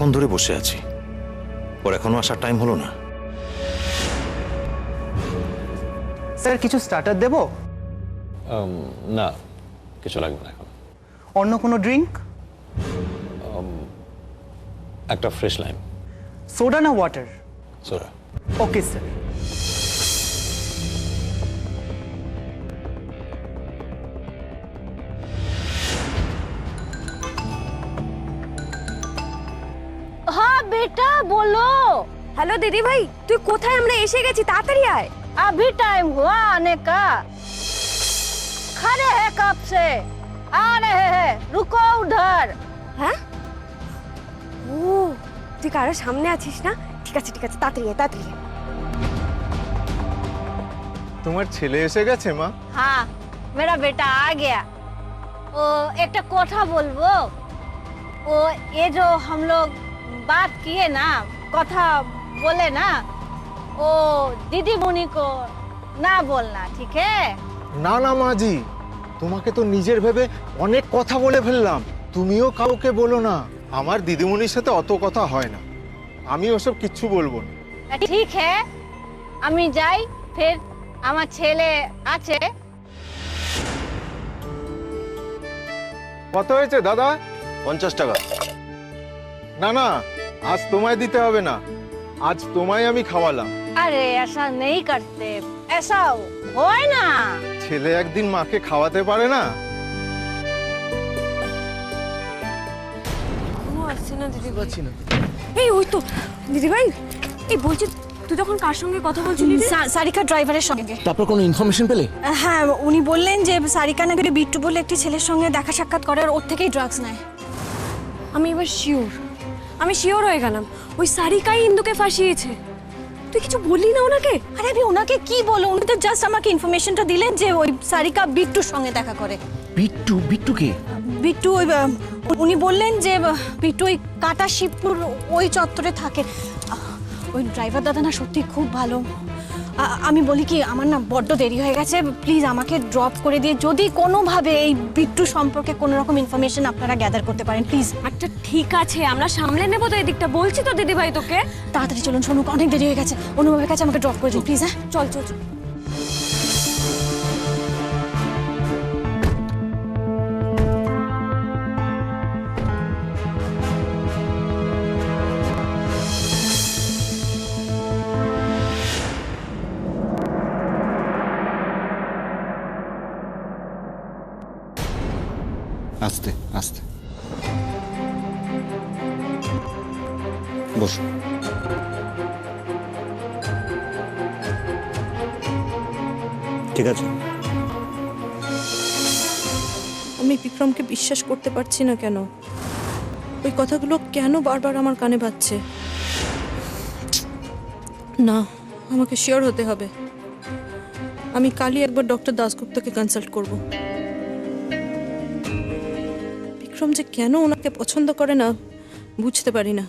অনেকক্ষণ ধরে বসে আছি, ওর এখনো আসার টাইম হলো না। স্যার কিছু স্টার্টার দেবো? না, কিছু লাগবে না এখন। অন্য কোনো ড্রিঙ্ক? একটা ফ্রেশ লাইম। সোডা না ওয়াটার? সোডা। Okay sir. हाँ बेटा बोलो। हेलो दीदी भाई, তুই কোথায়? আমরা এসে গেছি, তাড়াতাড়ি আয়। अभी टाइम हुआ आने का। खड़े हैं कब से? आ रहे हैं, रुको उधर। হ্যাঁ? ও, তুই কারোর সামনে আছিস না? ঠিক আছে ঠিক আছে, তাড়াতাড়ি আয়, তাড়াতাড়ি আয়। তোমার ছেলে এসে গেছে মা? हाँ मेरा बेटा आ गया। वो एक कोठा बोलबो। वो ये जो हम लोग बात किए ना, कथा बोले ना, वो दीदी मुनी को ना बोलना, ठीक है? না না মাজি, তোমাকে তো নিজের ভেবে অনেক কথা বলে ফেললাম, তুমিও কাউকে বলো না। আমার দিদিমণির সাথে অত কথা হয় না, আমি ওসব কিচ্ছু বলবো না। ঠিক है আমি যাই, फिर আমার ছেলে আছে। কত হয়েছে দাদা? 50 টাকা। না না, আজ তোমায় দিতে হবে না, আজ তোমায় আমি খাওয়ালাম। अरे ऐसा नहीं करते, ऐसा হয় না। ছেলে একদিন মাকে খাওয়াতে পারে না? কোনো আসছে না দিদি, পাচ্ছি না। এই ওই তো দিদি ভাই, এই বলছি তুই তখন কার সঙ্গে কথা বলছিলি রে? সারিকা ড্রাইভারের সঙ্গে। তারপর কোনো ইনফরমেশন পেলে? হ্যাঁ, উনি বললেন যে সারিকা নাকি বিট্টু বলে একটি ছেলের সঙ্গে দেখা সাক্ষাৎ করে আর ওর থেকেই ড্রাগস নেয়। আমি এবার শিওর, আমি শিওর হয়ে গেলাম ওই সারিকাই ইন্দুকে ফাঁসিয়েছে। তুই কিছু বললি না ওনাকে? আরে আমি ওনাকে কি বলবো, উনি তো জাস্ট আমাকে ইনফরমেশনটা দিলেন যে ওই সারিকা বিট্টুর সঙ্গে দেখা করে। বিট্টু? বিট্টুকে? বিট্টু ওই উনি বললেন যে বিট্টু ওই কাটা শিবপুর ওই চত্বরে থাকে। ওই ড্রাইভার দাদা না সত্যি খুব ভালো। আমি বলি কি, আমার না বড্ড দেরি হয়ে গেছে, প্লিজ আমাকে ড্রপ করে দিয়ে যদি কোনোভাবে এই বিট্টু সম্পর্কে কোনো রকম ইনফরমেশন আপনারা গ্যাদার করতে পারেন প্লিজ। আচ্ছা ঠিক আছে, আমরা সামলে নেবো তো এদিকটা, বলছি তো দিদি ভাই তোকে। তাড়াতাড়ি চলুন, শোনুক অনেক দেরি হয়ে গেছে, অনুভবের কাছে আমাকে ড্রপ করে দিন প্লিজ। হ্যাঁ চল চল চল। আস্তে আস্তে বসো। ঠিক আছে। আমি বিক্রমকে বিশ্বাস করতে পারছি না কেন? ওই কথাগুলো কেন বারবার আমার কানে বাজছে? না, আমাকে শিওর হতে হবে। আমি কালই একবার ডক্টর দাশগুপ্তকে কনসাল্ট করব। বিক্রম যে কেন ওনাকে পছন্দ করে না বুঝতে পারি না।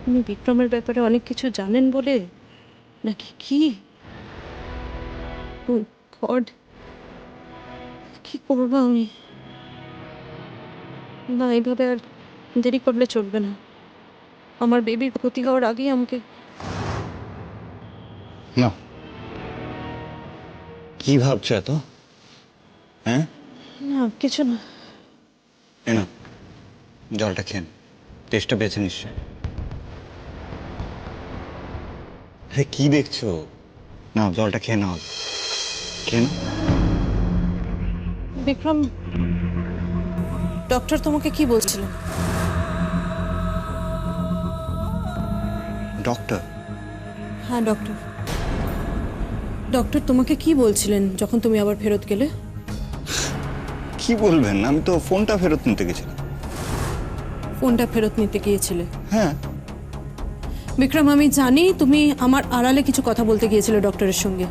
উনি বিক্রমের ব্যাপারে অনেক কিছু জানেন বলে নাকি কি? ও গড, কি করবো আমি? না, এইভাবে আর দেরি করলে চলবে না। আমার বেবির ক্ষতি হওয়ার আগেই আমাকে। না, কি ভাবছো এত? হ্যাঁ? না কিছু না। না, জলটা খেন, টেস্টটা বেছে নিশ্চয়। আরে কি দেখছো? না, জলটা খেয়ে নাও, খেয়ে নাও। বিক্রম, ডক্টর তোমাকে কি বলছিল? ডক্টর? হ্যাঁ ডক্টর। ডক্টর তোমাকে কি বলছিলেন যখন তুমি আবার ফেরত গেলে? কি বলবেন, আমি তো ফোনটা ফেরত নিতে গেছিলাম। ফোনটা ফেরত নিতে গিয়েছিলে? হ্যাঁ। বিক্রম, আমি জানি তুমি আমার আড়ালে কিছু কথা বলতে গিয়েছিলে ডক্টরের সঙ্গে,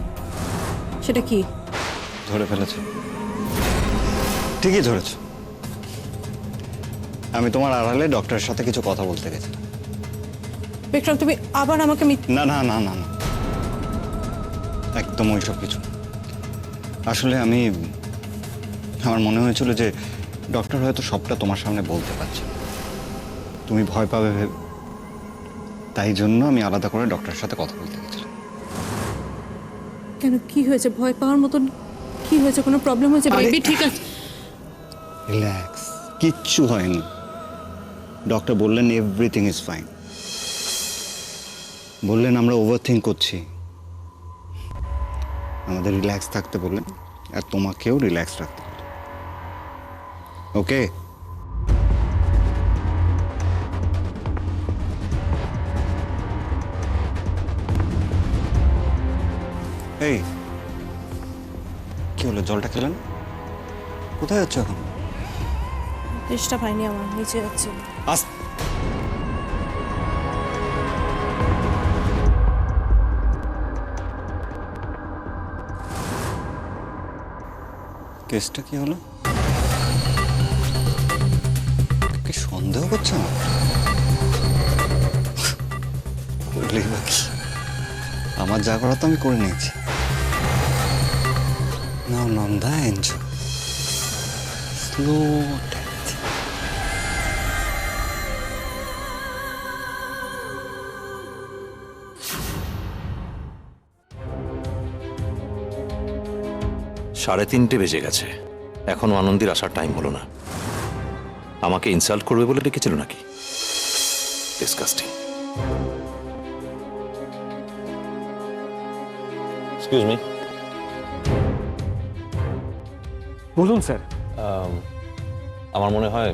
সেটা কি? ধরে ফেলেছো, ঠিকই ধরেছো। আমি তোমার আড়ালে ডক্টরের সাথে কিছু কথা বলতে গেছিলাম। বিক্রম, তুমি আবার আমাকে না না না না না, একদম ওইসব কিছু। আসলে আমার মনে হয়েছিল যে ডক্টর হয়তো সবটা তোমার সামনে বলতে পারছে। তুমি ভয় পাবে ভেবে, তাই জন্য আমি আলাদা করে ডক্টরের সাথে কথা বলতে গেছিলাম। কেন, কি হয়েছে? ভয় পাওয়ার মতন কি হয়েছে? কোনো প্রবলেম হয়েছে? বেবি ঠিক আছে? রিল্যাক্স, কিচ্ছু হয়নি। ডক্টর বললেন এভরিথিং ইজ ফাইন। বললেন আমরা ওভারথিঙ্ক করছি, আমাদের রিল্যাক্স থাকতে বললেন, আর তোমাকেও রিল্যাক্স রাখতে বললেন। ওকে? এই কি হলো, জলটা খেলেন? কোথায় যাচ্ছ এখন? চেষ্টা পাইনি আমার, নিচে যাচ্ছি। আস কেসটা কি হলো? কি সন্দেহ করছে না? করলেই বা কি, আমার যা করা তো আমি করে নিয়েছি। নাও নন্দা, এনজয় স্লো ডেথ। সাড়ে 3টে বেজে গেছে, এখনো আনন্দের আসার টাইম হলো না। আমাকে ইনসাল্ট করবে বলে ডেকেছিল নাকি? ডিসকাস্টিং। Excuse me. বলুন স্যার। আমার মনে হয়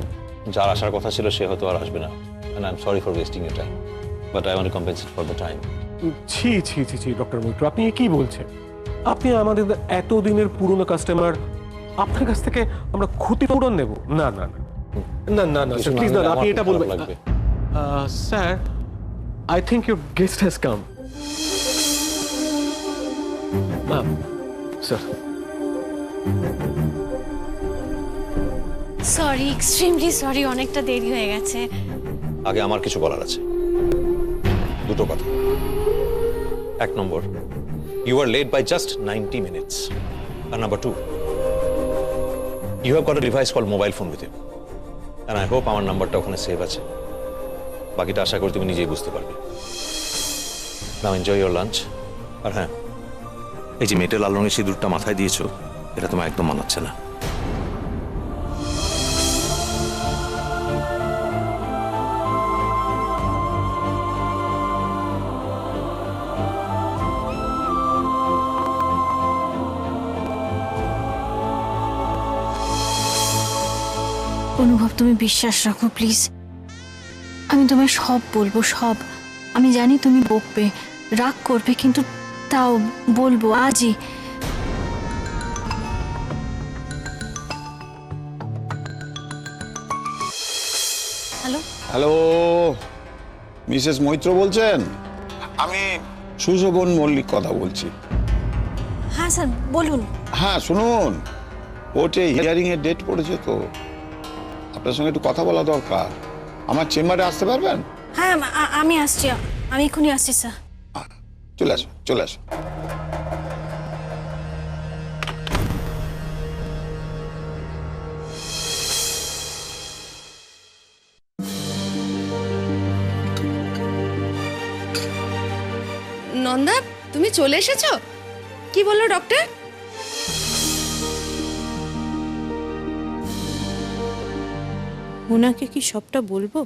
যার আসার কথা ছিল সে হয়তো আর আসবে না। And I'm sorry for wasting your time. But I want to compensate for the time. ছি ছি ছি ছি ডক্টর মৈত্র, আপনি এ কি বলছেন? আপনি আমাদের এতদিনের পুরনো কাস্টমার, আপনার কাছ থেকে আমরা ক্ষতিপূরণ নেব? না না না না না না স্যার, প্লিজ না, আপনি এটা বলবেন। Sir, I think your guest has come. Sir, sorry, extremely sorry, অনেকটা দেরি হয়ে গেছে। আগে আমার কিছু বলার আছে, দুটো কথা। 1 নম্বর, you are late by just 90 minutes. And number 2, you have got a device called mobile phone with you. And I hope আমার নাম্বারটা ওখানে সেভ আছে। বাকিটা আশা করি তুমি নিজেই বুঝতে পারবে। Now enjoy your lunch. আর হ্যাঁ, এই যে মেটে লাল রঙের সিঁদুরটা মাথায় দিয়েছো, এটা তোমার একদম মানাচ্ছে না। অনুভব, তুমি বিশ্বাস রাখো প্লিজ। আমি তোমায় সব বলবো, সব। আমি জানি তুমি বকবে, রাগ করবে, কিন্তু তাও বলবো আজই। হ্যালো হ্যালো, মিসেস মৈত্র বলছেন? আমি সুশোভন মল্লিক কথা বলছি। হ্যাঁ স্যার, বলুন। হ্যাঁ শুনুন, কোর্টে হিয়ারিং এর ডেট পড়েছে তো, আপনার সঙ্গে একটু কথা বলা দরকার। আমার চেম্বারে আসতে পারবেন? হ্যাঁ, আমি আসছি, আমি এক্ষুনি আসছি স্যার। চলে আসো, চলে আসো। নন্দা, তুমি চলে এসেছো? কি বললো ডক্টর? ওনাকে কি সবটা বলবো?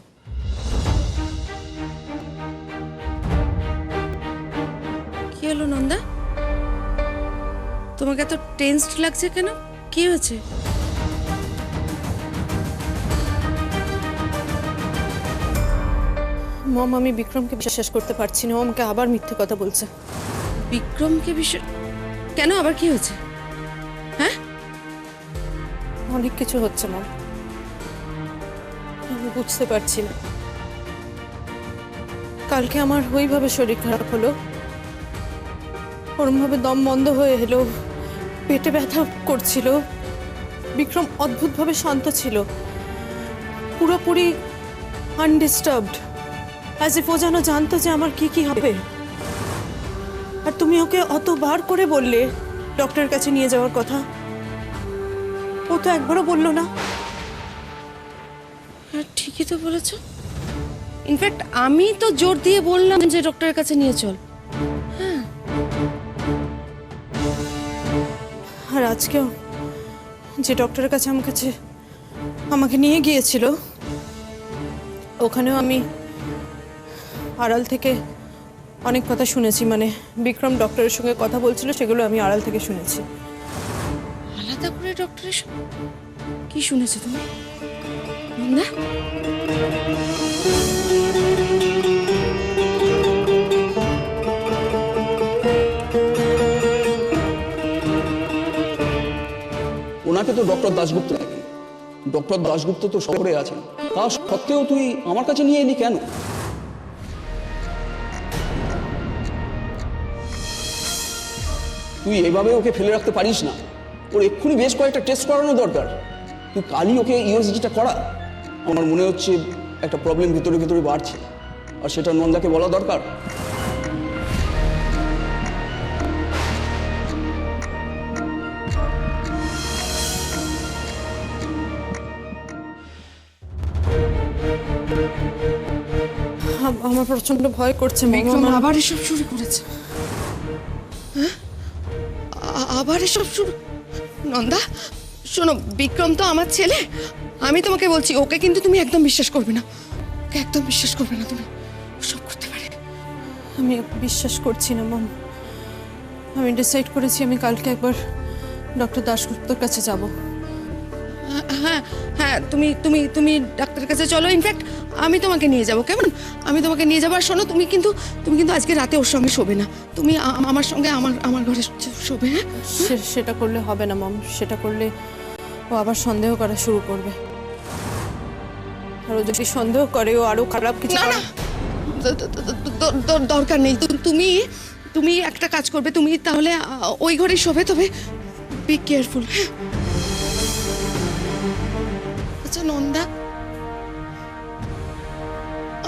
কি হলো নন্দা, তোমাকে এত টেনসড লাগছে কেন? কি হয়েছে? মম, আমি বিক্রমকে বিশ্বাস করতে পারছি না। ও আমাকে আবার মিথ্যে কথা বলছে। বিক্রমকে বিশ্বাস কেন? আবার কি হয়েছে? হ্যাঁ, অনেক কিছু হচ্ছে মম, আমি বুঝতে পারছি না। কালকে আমার ওইভাবে শরীর খারাপ হলো, ওরমভাবে দম বন্ধ হয়ে এলো, পেটে ব্যথা করছিল। বিক্রম অদ্ভুতভাবে শান্ত ছিল, পুরোপুরি আনডিস্টার্বড, অ্যাজ ইফ ও যেন জানতো যে আমার কি কি হবে। আর তুমি ওকে অতবার করে বললে ডক্টরের কাছে নিয়ে যাওয়ার কথা, ও তো একবারও বললো না। ঠিকই তো বলেছো। ইনফ্যাক্ট আমি তো জোর দিয়ে বললাম যে ডক্টরের কাছে নিয়ে চল। আর আজকেও যে ডক্টরের কাছে আমাকে নিয়ে গিয়েছিল, ওখানেও আমি আড়াল থেকে অনেক কথা শুনেছি। মানে বিক্রম ডক্টরের সঙ্গে কথা বলছিল, সেগুলো আমি আড়াল থেকে শুনেছি। আলাদা করে ডক্টরের কি শুনেছো তুমি নন্দা? ওনাকে তো ডক্টর দাশগুপ্ত লাগে। ডক্টর দাশগুপ্ত তো শহরে আছেন, তা সত্ত্বেও তুই আমার কাছে নিয়ে এলি কেন? তুই এভাবে ওকে ফেলে রাখতে পারিস না। ওর এক্ষুনি বেশ কয়েকটা টেস্ট করানো দরকার। তুই কালই ওকে ইউএসজিটা করা। আমার মনে হচ্ছে একটা প্রবলেম ভিতরে ভিতরে বাড়ছে, আর সেটা নন্দাকে বলা দরকার। আমার প্রচন্ড ভয় করছে। বিক্রম আবার এসব শুরু করেছে। হ্যাঁ, আবার এসব শুরু। নন্দা শোনো, বিক্রম তো আমার ছেলে। আমি তোমাকে বলছি, ওকে কিন্তু তুমি একদম বিশ্বাস করবে না। ওকে একদম বিশ্বাস করবে না তুমি, ও সব করতে পারে। আমি বিশ্বাস করছি না মম। আমি ডিসাইড করেছি আমি কালকে একবার ডক্টর দাশগুপ্তর কাছে যাব। হ্যাঁ হ্যাঁ, তুমি তুমি তুমি ডাক্তারের কাছে চলো। ইনফ্যাক্ট আমি তোমাকে নিয়ে যাবো, কেমন? আমি তোমাকে নিয়ে যাবো। আর শোনো, তুমি কিন্তু আজকে রাতে ওর সঙ্গে শোবে না। তুমি আমার সঙ্গে আমার ঘরে শোবে। হ্যাঁ, সেটা করলে হবে না মম। সেটা করলে ও আবার সন্দেহ করা শুরু করবে। আর ও যদি সন্দেহ করে, ও আরো খারাপ কিছু না না, দরকার নেই। তুমি একটা কাজ করবে, তুমি তাহলে ওই ঘরে শোবে, তবে বি কেয়ারফুল। হ্যাঁ, আচ্ছা নন্দা,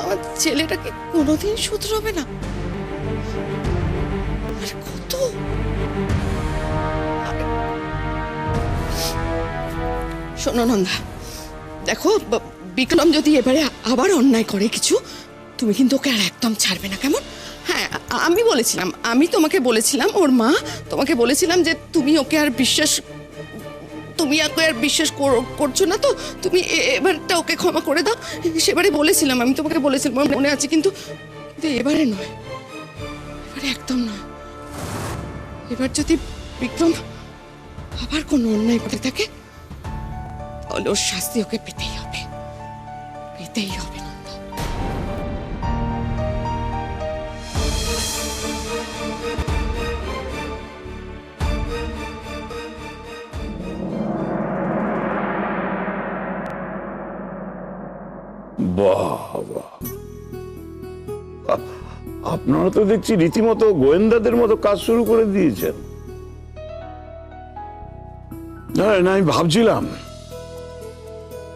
আমার ছেলেটাকে কোনোদিন শুধরাবে না। আর কত শোনো নন্দা, দেখো বিক্রম যদি এবারে আবার অন্যায় করে কিছু, তুমি কিন্তু ওকে আর একদম ছাড়বে না, কেমন? হ্যাঁ, আমি তোমাকে বলেছিলাম, ওর মা তোমাকে বলেছিলাম যে তুমি ওকে আর বিশ্বাস করছো না, তো তুমি এবারটা ওকে ক্ষমা করে দাও। সেবারে বলেছিলাম, আমি তোমাকে বলেছিলাম, মনে আছে। কিন্তু এবারে নয়, এবারে একদম নয়। এবার যদি বিক্রম আবার কোনো অন্যায় করে থাকে, তাহলে ওর শাস্তি ওকে পেতেই হবে, পেতেই হবে। বাবা, আপনারা তো দেখছি রীতিমতো গোয়েন্দাদের মতো কাজ শুরু করে দিয়েছেন। আমি ভাবছিলাম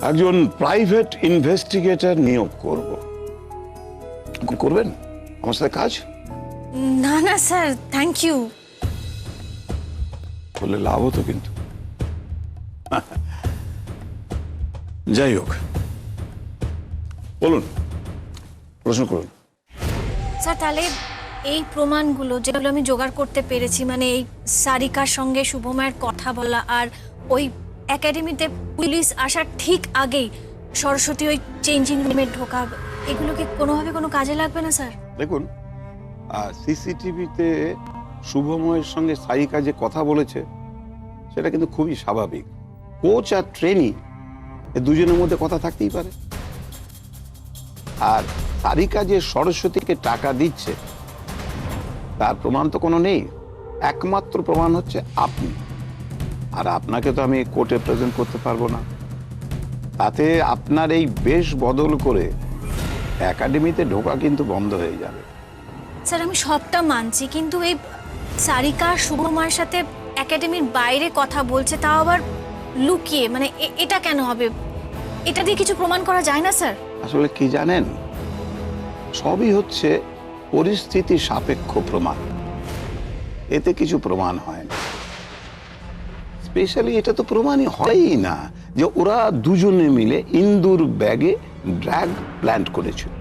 একজন প্রাইভেট ইনভেস্টিগেটর নিয়োগ করব। করবেন আমার সাথে কাজ? না না স্যার, থ্যাংক ইউ। বলে লাভ হতো কিন্তু। যাই হোক, বলুন, প্রশ্ন করুন। স্যার, তাহলে এই প্রমাণগুলো যেগুলো আমি জোগাড় করতে পেরেছি, মানে এই সারিকার সঙ্গে শুভমায়ের কথা বলা, আর ওই একাডেমিতে পুলিশ আসার ঠিক আগেই সরস্বতী ওই চেঞ্জিং রুমে ঢোকা, এগুলো কি কোনোভাবে কোনো কাজে লাগবে না স্যার? দেখুন, সিসিটিভিতে শুভময়ের সঙ্গে সারিকা যে কথা বলেছে, সেটা কিন্তু খুবই স্বাভাবিক। কোচ আর ট্রেনি দুজনের মধ্যে কথা থাকতেই পারে। আর সারিকা যে সরস্বতীকে টাকা দিচ্ছে, তার প্রমাণ তো কোনো নেই। একমাত্র প্রমাণ হচ্ছে আপনি। আর আপনাকে তো আমি কোর্টে প্রেজেন্ট করতে পারবো না। তাতে আপনার এই বেশ বদল করে একাডেমিতে ঢোকা কিন্তু বন্ধ হয়ে যাবে। স্যার, আমি সবটা মানছি, কিন্তু এই সারিকা শুভমার সাথে একাডেমির বাইরে কথা বলছে, তাও আবার লুকিয়ে, মানে এটা কেন হবে? এটা দিয়ে কিছু প্রমাণ করা যায় না স্যার? আসলে কি জানেন, সবই হচ্ছে পরিস্থিতি সাপেক্ষ প্রমাণ। এতে কিছু প্রমাণ হয় না। স্পেশালি এটা তো প্রমাণই হয়ই না যে ওরা দুজনে মিলে ইন্দুর ব্যাগে ড্রাগ প্ল্যান্ট করেছিল।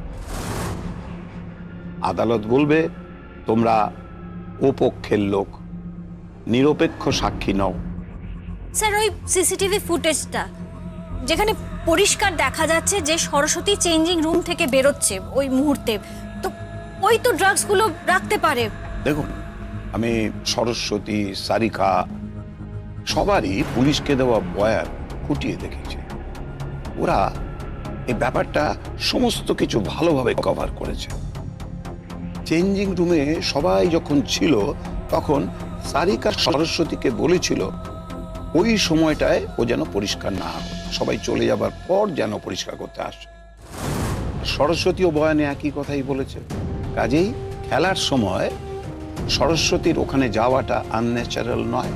আদালত বলবে তোমরা ও পক্ষের লোক, নিরপেক্ষ সাক্ষী নও। স্যার ওই সিসিটিভি ফুটেজটা যেখানে পরিষ্কার দেখা যাচ্ছে যে সরস্বতী চেঞ্জিং রুম থেকে বেরোচ্ছে ওই মুহূর্তে, তো ওই তো ড্রাগসগুলো রাখতে পারে। দেখুন, আমি সরস্বতী, সারিকা সবারই পুলিশকে দেওয়া বয়ান খুঁটিয়ে দেখেছি। ওরা এই ব্যাপারটা সমস্ত কিছু ভালোভাবে কভার করেছে। চেঞ্জিং রুমে সবাই যখন ছিল তখন সারিকা সরস্বতীকে বলেছিল ওই সময়টায় ও যেন পরিষ্কার না হয়, সবাই চলে যাবার পর যেন পরিষ্কার করতে আসে। সরস্বতীও বয়ানে একই কথাই বলেছে। কাজেই খেলার সময় সরস্বতীর ওখানে যাওয়াটা আনন্যাচারাল নয়।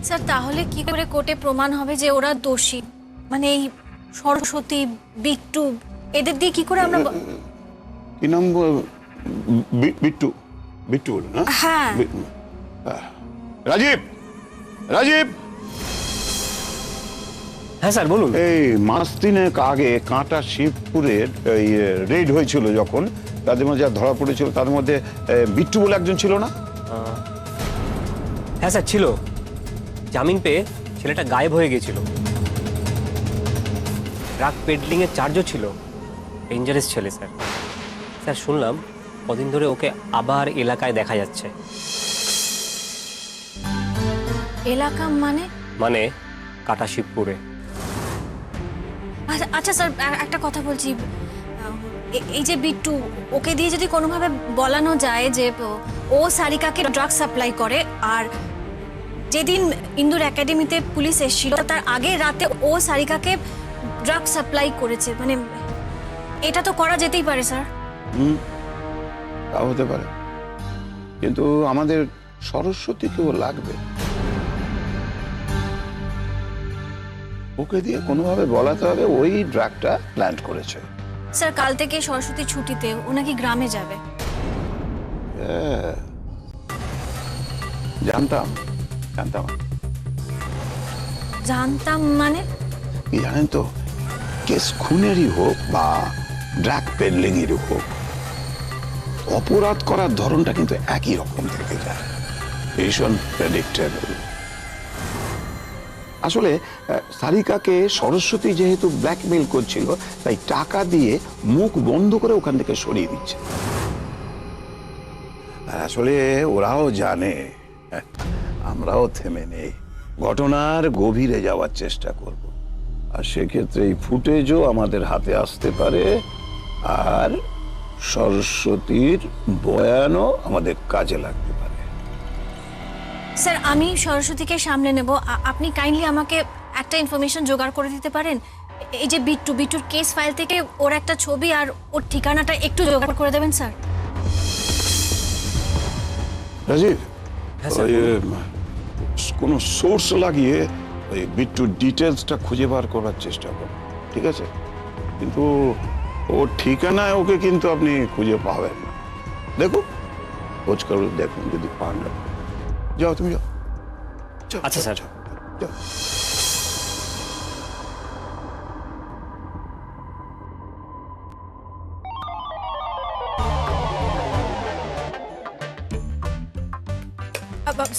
স্যার তাহলে কি করে কোর্টে প্রমাণ হবে যে ওরা দোষী? মানে এই সরস্বতী, বিট্টু এদের দিয়ে কি করে আমরা কি নাম? বিট্টু, বিট্টু বলুন। হ্যাঁ রাজীব, রাজীব। হ্যাঁ স্যার বলুন। এই মাস তিনেক আগে কাঁটা শিবপুরের এই রেড হয়েছিল, যখন তাদের মধ্যে যা ধরা পড়েছিল তাদের মধ্যে বিট্টু বলে একজন ছিল না? হ্যাঁ স্যার ছিল। জামিন পেয়ে ছেলেটা গায়েব হয়ে গেছিল। ড্রাগ পেডলিং এর চার্জও ছিল। ডেঞ্জারাস ছেলে স্যার। স্যার শুনলাম কদিন ধরে ওকে আবার এলাকায় দেখা যাচ্ছে। এলাকা মানে? মানে কাটা শিবপুরে। আচ্ছা স্যার একটা কথা বলছি, এই যে বিট্টু, ওকে দিয়ে যদি কোনোভাবে বলানো যায় যে ও সারিকাকে ড্রাগ সাপ্লাই করে, আর যেদিন ইন্দুর একাডেমিতে পুলিশ এসেছিল তার আগে রাতে ও সারিকাকে ড্রাগ সাপ্লাই করেছে, মানে এটা তো করা যেতেই পারে স্যার। তা হতে পারে, কিন্তু আমাদের সরস্বতীকেও লাগবে। ওকে দিয়ে কোনোভাবে বলাতে হবে ওই ড্রাগটা প্ল্যান্ট করেছে। স্যার কাল থেকে সরস্বতী ছুটিতে, ও নাকি গ্রামে যাবে। জানতাম জানতাম জানতাম মানে? কি জানেন তো, কেস খুনেরই হোক বা ড্রাগ পেডলিং এরই হোক, অপরাধ করার ধরনটা কিন্তু একই রকম থেকে যায়, ভীষণ প্রেডিক্টেবল। আসলে সারিকাকে সরস্বতী যেহেতু ব্ল্যাকমেইল করছিল, তাই টাকা দিয়ে মুখ বন্ধ করে ওখান থেকে সরিয়ে দিচ্ছে। আর আসলে ওরাও জানে আমরাও থেমে নেই, ঘটনার গভীরে যাওয়ার চেষ্টা করব। আর সেক্ষেত্রে এই ফুটেজও আমাদের হাতে আসতে পারে, আর সরস্বতীর বয়ানও আমাদের কাজে লাগতে পারে। স্যার আমি সরস্বতীকে সামনে নেব, আপনি কাইন্ডলি আমাকে একটা ইনফরমেশন জোগাড় করে দিতে পারেন? এই যে বিট্টুর কেস ফাইল থেকে ওর একটা ছবি আর ওর ঠিকানাটা একটু জোগাড় করে দেবেন স্যার। রাজীব, কোন সোর্স লাগিয়ে ওই বিট্টুর ডিটেলসটা খুঁজে বার করার চেষ্টা করুন, ঠিক আছে? কিন্তু ওর ঠিকানায় ওকে কিন্তু আপনি খুঁজে পাবেন না। দেখুন, খোঁজ করে দেখুন, যদি পান না। যাও, তুমি যাও। আচ্ছা স্যার। যাও।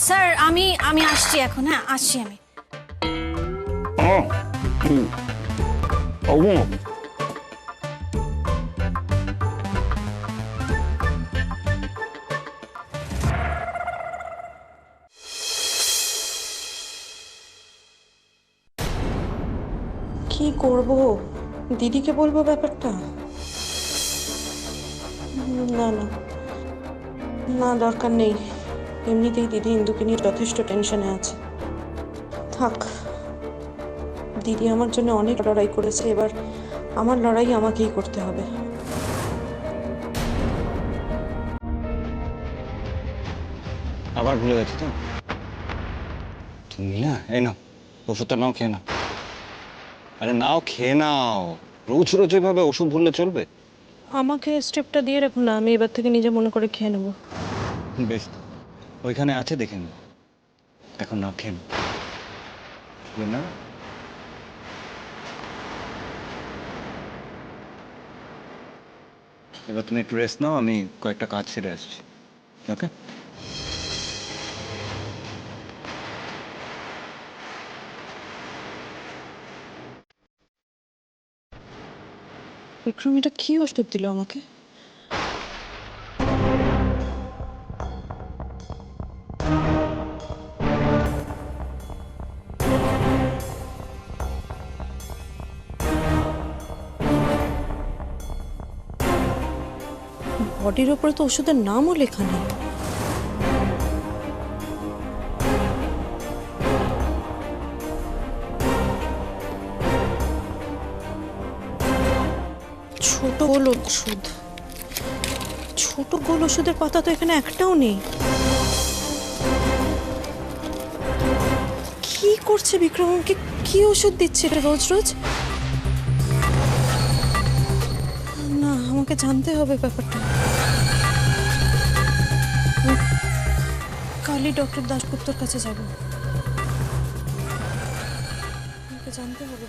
স্যার আমি আসছি এখন। হ্যাঁ আসছি আমি। কি করব? দিদিকে বলবো ব্যাপারটা? না না না, দরকার নেই। এমনিতেই দিদি ইন্দুকে নিয়ে যথেষ্ট টেনশনে আছে। থাক, দিদি আমার জন্য অনেক লড়াই করেছে, এবার আমার লড়াই আমাকেই করতে হবে। আবার ভুলে গেছি তো। তুমি না, এই নাও ওষুধটা, নাও খেয়ে নাও। আরে নাও, খেয়ে নাও। রোজ রোজ এভাবে ওষুধ ভুললে চলবে? আমাকে স্টেপটা দিয়ে রাখুন না, আমি এবার থেকে নিজে মনে করে খেয়ে নেবো। বেশ, ওইখানে আছে, দেখে নেব। এখন নাও, খেয়ে না। এবার তুমি একটু রেস্ট নাও, আমি কয়েকটা কাজ সেরে আসছি। ওকে? বিক্রম এটা কি ওষুধ দিল আমাকে? বডির ওপরে তো ওষুধের নামও লেখা নেই। ছোট গোল ওষুধ, ছোট গোল ওষুধের পাতা তো এখানে একটাও নেই। কি করছে বিক্রম? আমাকে কি ওষুধ দিচ্ছে এটা রোজ রোজ? না, আমাকে জানতে হবে ব্যাপারটা। কালই ডক্টর দাশগুপ্তর কাছে যাব, আমাকে জানতে হবে।